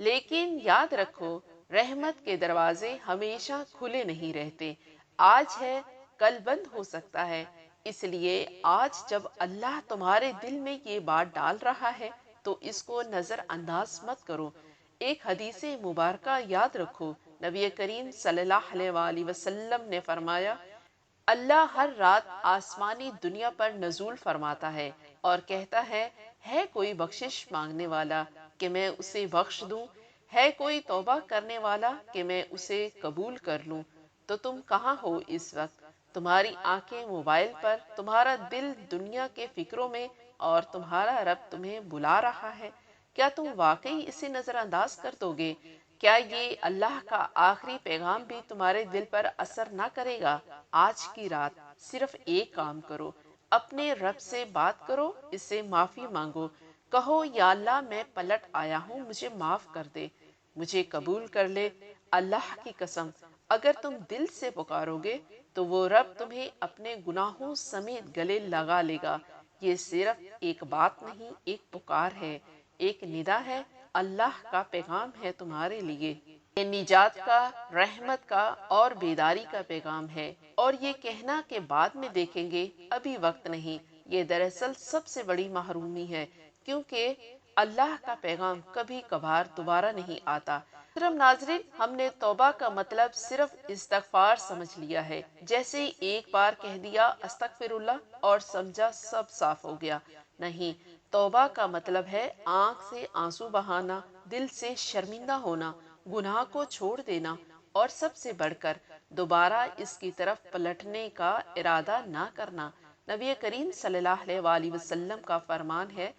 لیکن یاد رکھو، رحمت کے دروازے ہمیشہ کھلے نہیں رہتے۔ آج ہے، کل بند ہو سکتا ہے۔ اس لیے آج جب اللہ تمہارے دل میں یہ بات ڈال رہا ہے تو اس کو نظر انداز مت کرو۔ ایک حدیث مبارکہ یاد رکھو، نبی کریم صلی اللہ علیہ وآلہ وسلم نے فرمایا، اللہ ہر رات آسمانی دنیا پر نزول فرماتا ہے اور کہتا ہے کوئی بخشش مانگنے والا کہ میں اسے بخش دوں، ہے کوئی توبہ کرنے والا کہ میں اسے قبول کر لوں۔ تو تم کہاں ہو اس وقت؟ تمہاری آنکھیں موبائل پر، تمہارا دل دنیا کے فکروں میں، اور تمہارا رب تمہیں بلا رہا ہے۔ کیا تم واقعی اسے نظر انداز کر دو گے؟ کیا یہ اللہ کا آخری پیغام بھی تمہارے دل پر اثر نہ کرے گا؟ آج کی رات صرف ایک کام کرو، اپنے رب سے بات کرو، اس سے معافی مانگو۔ کہو، یا اللہ میں پلٹ آیا ہوں، مجھے معاف کر دے، مجھے قبول کر لے۔ اللہ کی قسم، اگر تم دل سے پکارو گے تو وہ رب تمہیں اپنے گناہوں سمیت گلے لگا لے گا۔ یہ صرف ایک بات نہیں، ایک پکار ہے، ایک ندا ہے، اللہ کا پیغام ہے تمہارے لیے۔ یہ نجات کا، رحمت کا اور بیداری کا پیغام ہے۔ اور یہ کہنا کہ بعد میں دیکھیں گے، ابھی وقت نہیں، یہ دراصل سب سے بڑی محرومی ہے، کیونکہ اللہ کا پیغام کبھی کبھار دوبارہ نہیں آتا۔ محترم ناظرین، ہم نے توبہ کا مطلب صرف استغفار سمجھ لیا ہے، جیسے ایک بار کہہ دیا استغفر اللہ اور سمجھا سب صاف ہو گیا۔ نہیں، توبہ کا مطلب ہے آنکھ سے آنسو بہانا، دل سے شرمندہ ہونا، گناہ کو چھوڑ دینا، اور سب سے بڑھ کر دوبارہ اس کی طرف پلٹنے کا ارادہ نہ کرنا۔ نبی کریم صلی اللہ علیہ وآلہ وسلم کا فرمان ہے،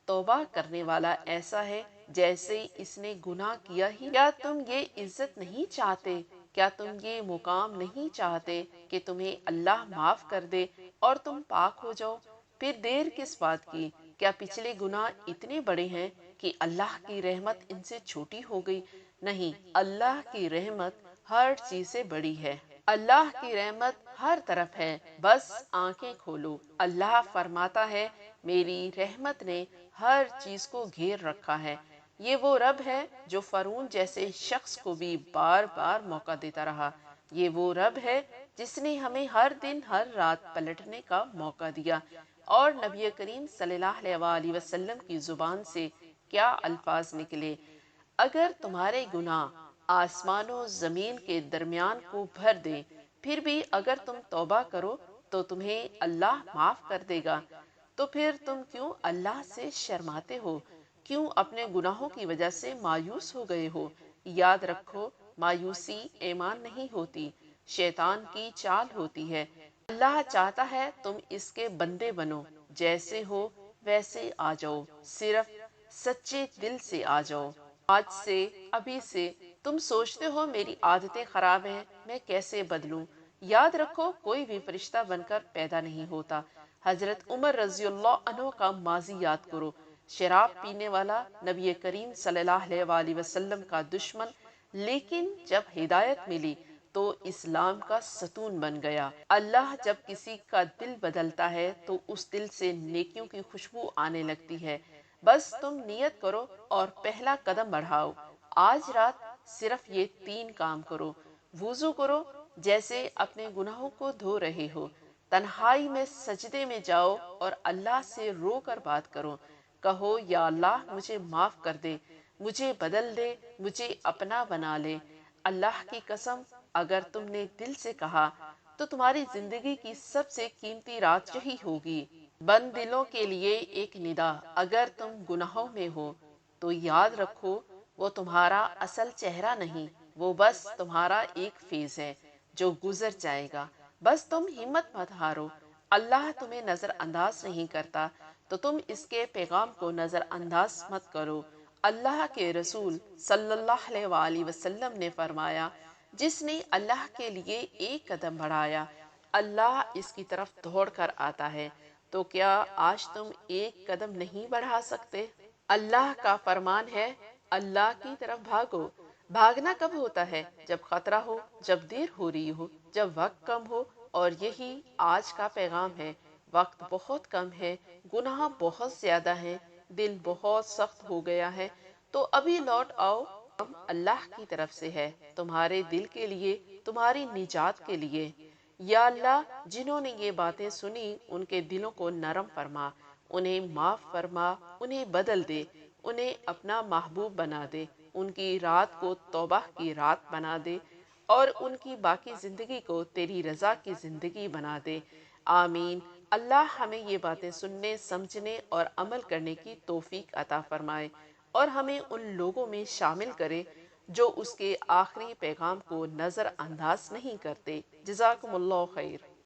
توبہ کرنے والا ایسا ہے جیسے اس نے گناہ کیا ہی۔ کیا تم یہ عزت نہیں چاہتے؟ کیا تم یہ مقام نہیں چاہتے کہ تمہیں اللہ معاف کر دے اور تم پاک ہو جاؤ؟ پھر دیر کس بات کی؟ کیا پچھلے گناہ اتنے بڑے ہیں کہ اللہ کی رحمت ان سے چھوٹی ہو گئی؟ نہیں، اللہ کی رحمت ہر چیز سے بڑی ہے۔ اللہ کی رحمت ہر طرف ہے، بس آنکھیں کھولو۔ اللہ فرماتا ہے، میری رحمت نے ہر چیز کو گھیر رکھا ہے۔ یہ وہ رب ہے جو فرعون جیسے شخص کو بھی بار بار موقع دیتا رہا۔ یہ وہ رب ہے جس نے ہمیں ہر دن ہر رات پلٹنے کا موقع دیا۔ اور نبی کریم صلی اللہ علیہ وآلہ وسلم کی زبان سے کیا الفاظ نکلے، اگر تمہارے گناہ آسمان و زمین کے درمیان کو بھر دیں، پھر بھی اگر تم توبہ کرو تو تمہیں اللہ معاف کر دے گا۔ تو پھر تم کیوں اللہ سے شرماتے ہو؟ کیوں اپنے گناہوں کی وجہ سے مایوس ہو گئے ہو؟ یاد رکھو، مایوسی ایمان نہیں ہوتی، شیطان کی چال ہوتی ہے۔ اللہ چاہتا ہے تم اس کے بندے بنو، جیسے ہو ویسے آ جاؤ، صرف سچے دل سے آ جاؤ۔ آج سے، ابھی سے، تم سوچتے ہو میری عادتیں خراب ہیں، میں کیسے بدلوں؟ یاد رکھو، کوئی بھی فرشتہ بن کر پیدا نہیں ہوتا۔ حضرت عمر رضی اللہ عنہ کا ماضی یاد کرو، شراب پینے والا، نبی کریم صلی اللہ علیہ وآلہ وسلم کا دشمن، لیکن جب ہدایت ملی تو اسلام کا ستون بن گیا۔ اللہ جب کسی کا دل بدلتا ہے تو اس دل سے نیکیوں کی خوشبو آنے لگتی ہے۔ بس تم نیت کرو اور پہلا قدم بڑھاؤ۔ آج رات صرف یہ 3 کام کرو۔ وضو کرو جیسے اپنے گناہوں کو دھو رہے ہو۔ تنہائی میں سجدے میں جاؤ اور اللہ سے رو کر بات کرو۔ کہو، یا اللہ مجھے معاف کر دے، مجھے بدل دے، مجھے اپنا بنا لے۔ اللہ کی قسم، اگر تم نے دل سے کہا تو تمہاری زندگی کی سب سے قیمتی رات یہی ہوگی۔ بند دلوں کے لیے ایک ندا، اگر تم گناہوں میں ہو تو یاد رکھو، وہ تمہارا اصل چہرہ نہیں، وہ بس تمہارا ایک فیز ہے جو گزر جائے گا۔ بس تم ہمت مت ہارو، اللہ تمہیں نظر انداز نہیں کرتا، تو تم اس کے پیغام کو نظر انداز مت کرو۔ اللہ کے رسول صلی اللہ علیہ وآلہ وسلم نے فرمایا، جس نے اللہ کے لیے ایک قدم بڑھایا، اللہ اس کی طرف دوڑ کر آتا ہے۔ تو کیا آج تم ایک قدم نہیں بڑھا سکتے؟ اللہ کا فرمان ہے، اللہ کی طرف بھاگو۔ بھاگنا کب ہوتا ہے؟ جب خطرہ ہو، جب دیر ہو رہی ہو، جب وقت کم ہو، اور یہی آج کا پیغام ہے۔ وقت بہت کم ہے، گناہ بہت زیادہ ہیں، دل بہت سخت ہو گیا ہے، تو ابھی لوٹ آؤ، ہم اللہ کی طرف سے ہے، تمہارے دل کے لیے، تمہاری نجات کے لیے۔ یا اللہ، جنہوں نے یہ باتیں سنی ان کے دلوں کو نرم فرما، انہیں معاف فرما، انہیں بدل دے، انہیں اپنا محبوب بنا دے، ان کی رات کو توبہ کی رات بنا دے، اور ان کی باقی زندگی کو تیری رضا کی زندگی بنا دے۔ آمین۔ اللہ ہمیں یہ باتیں سننے، سمجھنے اور عمل کرنے کی توفیق عطا فرمائے، اور ہمیں ان لوگوں میں شامل کرے جو اس کے آخری پیغام کو نظر انداز نہیں کرتے۔ جزاکم اللہ خیر۔